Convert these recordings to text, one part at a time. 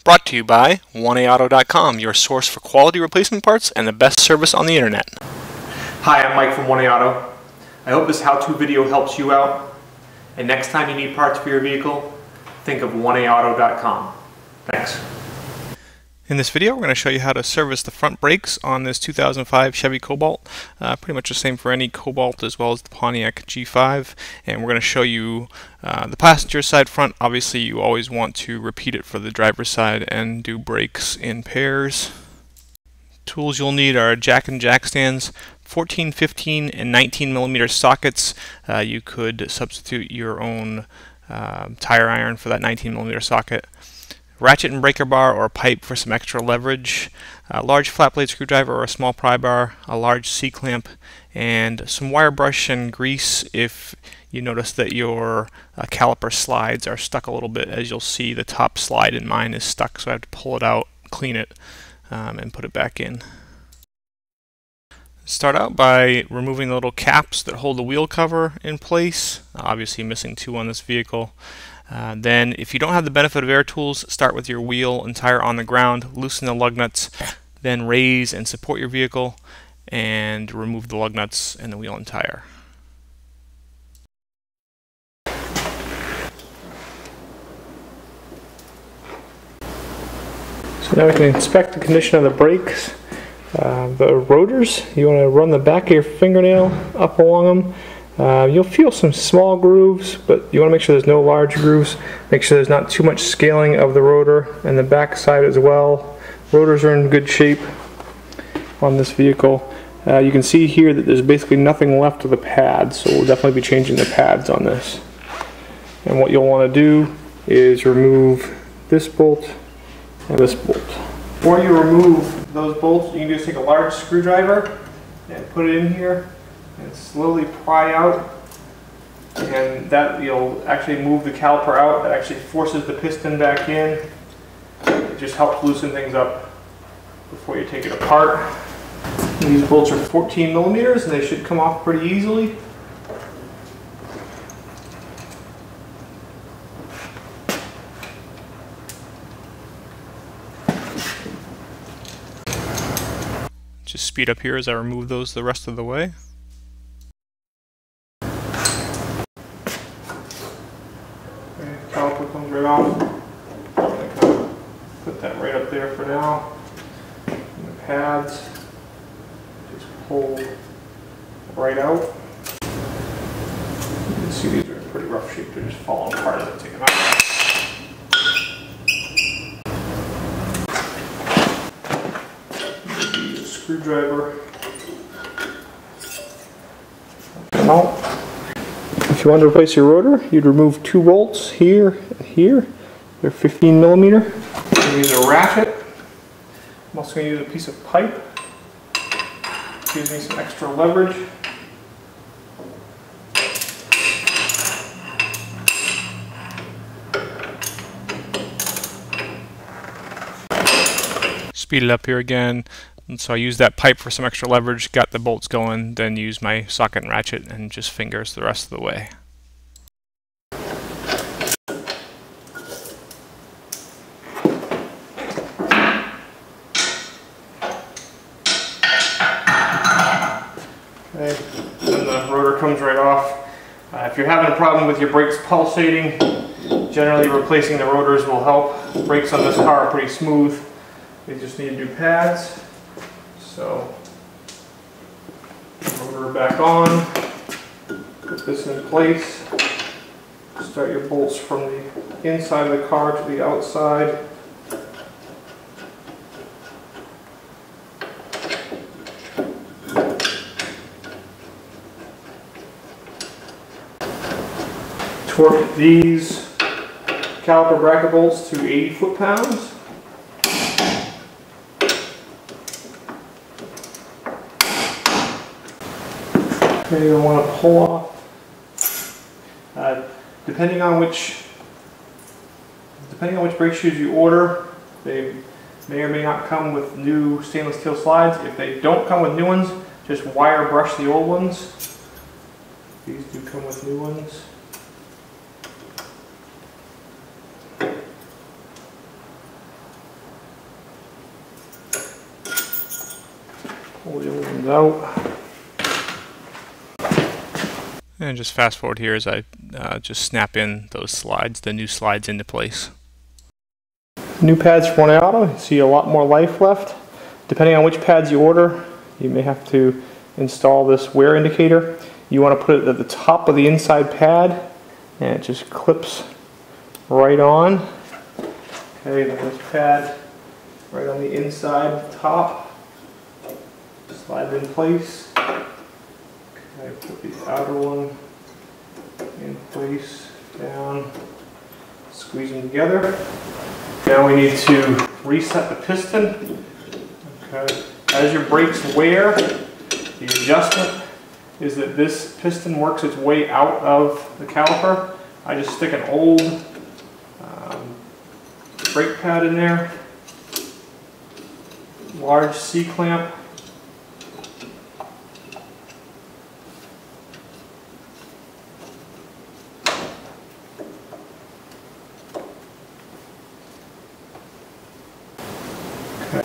Brought to you by 1AAuto.com, your source for quality replacement parts and the best service on the internet. Hi, I'm Mike from 1AAuto. I hope this how-to video helps you out. And next time you need parts for your vehicle, think of 1AAuto.com. Thanks. In this video, we're going to show you how to service the front brakes on this 2005 Chevy Cobalt. Pretty much the same for any Cobalt as well as the Pontiac G5. And we're going to show you the passenger side front. Obviously, you always want to repeat it for the driver's side and do brakes in pairs. Tools you'll need are jack and jack stands, 14, 15, and 19 millimeter sockets. You could substitute your own tire iron for that 19 millimeter socket. Ratchet and breaker bar or a pipe for some extra leverage, a large flat blade screwdriver or a small pry bar, a large C-clamp, and some wire brush and grease if you notice that your caliper slides are stuck a little bit. As you'll see, the top slide in mine is stuck, so I have to pull it out, clean it, and put it back in. Start out by removing the little caps that hold the wheel cover in place. Obviously missing two on this vehicle. Then if you don't have the benefit of air tools, start with your wheel and tire on the ground, loosen the lug nuts, then raise and support your vehicle and remove the lug nuts and the wheel and tire. So now we can inspect the condition of the brakes. The rotors, you want to run the back of your fingernail up along them. You'll feel some small grooves, but you want to make sure there's no large grooves. Make sure there's not too much scaling of the rotor and the back side as well. Rotors are in good shape on this vehicle. You can see here that there's basically nothing left of the pads, so we'll definitely be changing the pads on this. And what you'll want to do is remove this bolt and this bolt. Before you remove those bolts, you can just take a large screwdriver and put it in here and slowly pry out, and that you'll actually move the caliper out. That actually forces the piston back in. It just helps loosen things up before you take it apart. These bolts are 14 millimeters and they should come off pretty easily. Just speed up here as I remove those the rest of the way. Caliper comes right off. I'm going to kind of put that right up there for now. And the pads just pull right out. You can see these are in pretty rough shape. They're just falling apart as I take them out. Use a screwdriver. Out. If you want to replace your rotor, you'd remove two bolts here and here. They're 15 millimeter. I'm going to use a ratchet. I'm also going to use a piece of pipe. Gives me some extra leverage. Speed it up here again. And so I use that pipe for some extra leverage, got the bolts going, then use my socket and ratchet and just fingers the rest of the way. Okay, then the rotor comes right off. If you're having a problem with your brakes pulsating, generally replacing the rotors will help. The brakes on this car are pretty smooth. They just need new pads. So, rotor back on, put this in place, start your bolts from the inside of the car to the outside. Torque these caliper bracket bolts to 80 foot-pounds. You'll want to pull off. Depending on which brake shoes you order, they may or may not come with new stainless steel slides. If they don't come with new ones, just wire brush the old ones. These do come with new ones. Pull the aluminum out. And just fast forward here as I just snap in those slides, the new slides into place. New pads from Auto, you see a lot more life left. Depending on which pads you order, you may have to install this wear indicator. You want to put it at the top of the inside pad, and it just clips right on. Okay, then this pad right on the inside top, slide it in place. Okay, put the outer one in place, down, squeeze them together. Now we need to reset the piston. Okay. As your brakes wear, the adjustment is that this piston works its way out of the caliper. I just stick an old brake pad in there, large C-clamp. Okay.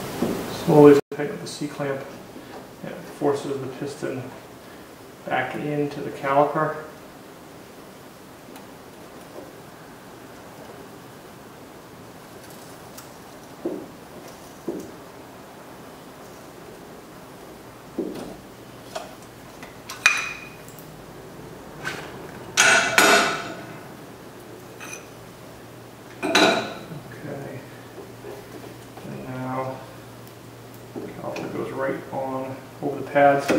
Slowly tighten up the C-clamp, and it forces the piston back into the caliper. Okay, and now the caliper goes right on over the pads.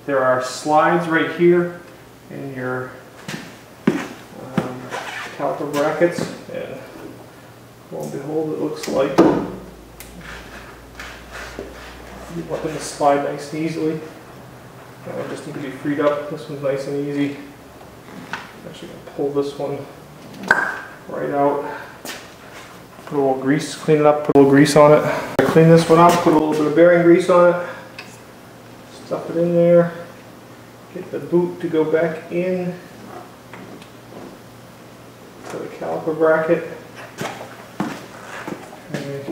There are slides right here in your caliper brackets, and lo and behold, it looks like you want them to slide nice and easily. They just need to be freed up. This one's nice and easy. I'm actually going to pull this one right out. Put a little grease, clean it up, put a little grease on it. Clean this one up, put a little bit of bearing grease on it. Stuff it in there. Get the boot to go back in to the caliper bracket. Okay.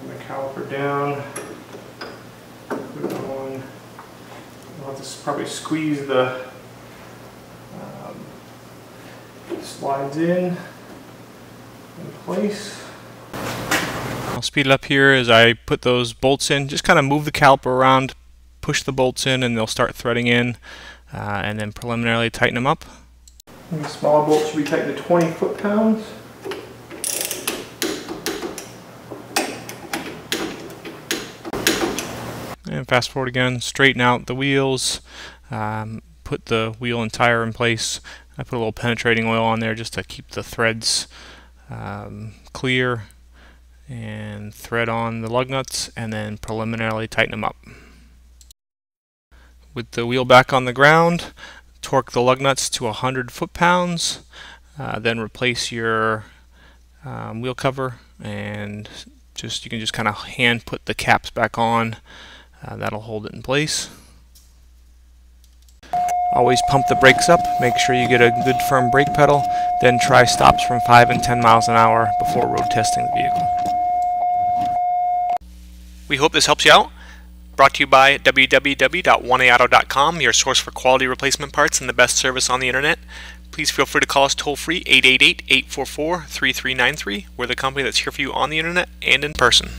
Bring the caliper down. Put it on. I'll have to probably squeeze the slides in place. I'll speed it up here as I put those bolts in. Just kind of move the caliper around, push the bolts in, and they'll start threading in, and then preliminarily tighten them up. And the smaller bolts should be tightened to 20 foot-pounds. And fast forward again, straighten out the wheels, put the wheel and tire in place. I put a little penetrating oil on there just to keep the threads clear, and thread on the lug nuts, and then preliminarily tighten them up. With the wheel back on the ground, torque the lug nuts to 100 foot-pounds, then replace your wheel cover, and you can just kind of hand put the caps back on. That'll hold it in place. Always pump the brakes up, make sure you get a good firm brake pedal, then try stops from 5 and 10 miles an hour before road testing the vehicle. We hope this helps you out. Brought to you by www.oneauto.com, your source for quality replacement parts and the best service on the internet. Please feel free to call us toll-free 888-844-3393. We're the company that's here for you on the internet and in person.